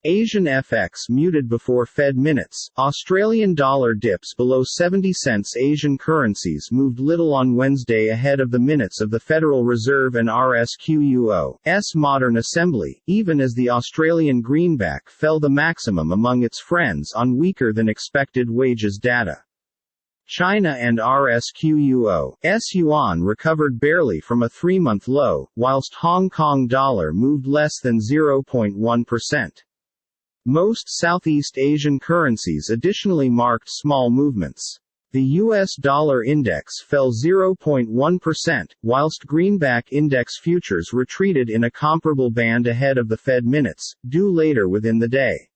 Asian FX muted before Fed minutes. Australian dollar dips below 70 cents. Asian currencies moved little on Wednesday ahead of the minutes of the Federal Reserve and RSQUO's Modern Assembly, even as the Australian greenback fell the maximum among its friends on weaker than expected wages data. China and RSQUO's yuan recovered barely from a 3-month low, whilst Hong Kong dollar moved less than 0.1%. Most Southeast Asian currencies additionally marked small movements. The US dollar index fell 0.1%, whilst greenback index futures retreated in a comparable band ahead of the Fed minutes, due later within the day.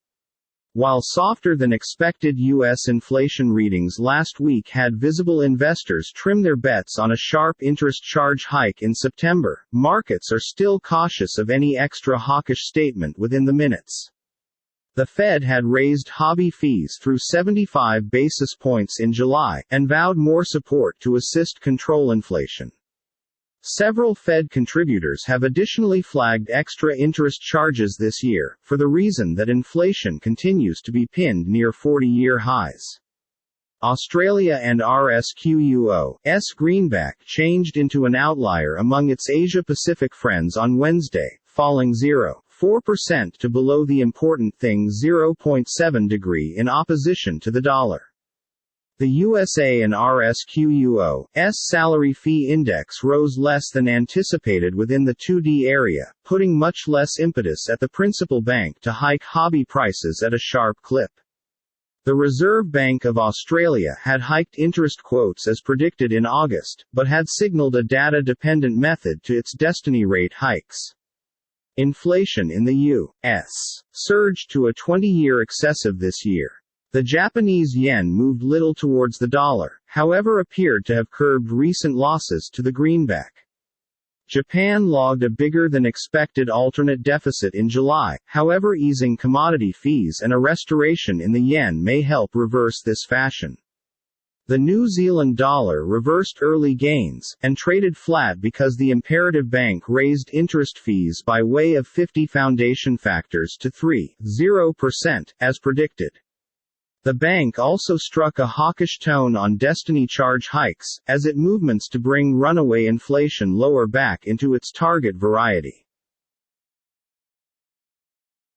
While softer than expected U.S. inflation readings last week had visible investors trim their bets on a sharp interest charge hike in September, markets are still cautious of any extra hawkish statement within the minutes. The Fed had raised hobby fees through 75 basis points in July, and vowed more support to assist control inflation. Several Fed contributors have additionally flagged extra interest charges this year, for the reason that inflation continues to be pinned near 40-year highs. Australia and RSQUO's greenback changed into an outlier among its Asia-Pacific friends on Wednesday, falling 0.4% to below the important thing 0.7 degree in opposition to the dollar. The USA and RSQUO's salary fee index rose less than anticipated within the 2D area, putting much less impetus at the principal bank to hike hobby prices at a sharp clip. The Reserve Bank of Australia had hiked interest quotes as predicted in August, but had signaled a data-dependent method to its destiny rate hikes. Inflation in the U.S. surged to a 20-year excessive this year. The Japanese yen moved little towards the dollar, however appeared to have curbed recent losses to the greenback. Japan logged a bigger than expected alternate deficit in July, however easing commodity fees and a restoration in the yen may help reverse this fashion. The New Zealand dollar reversed early gains, and traded flat because the Imperative Bank raised interest fees by way of 50 foundation factors to 3.0%, as predicted. The bank also struck a hawkish tone on destiny charge hikes, as it movements to bring runaway inflation lower back into its target variety.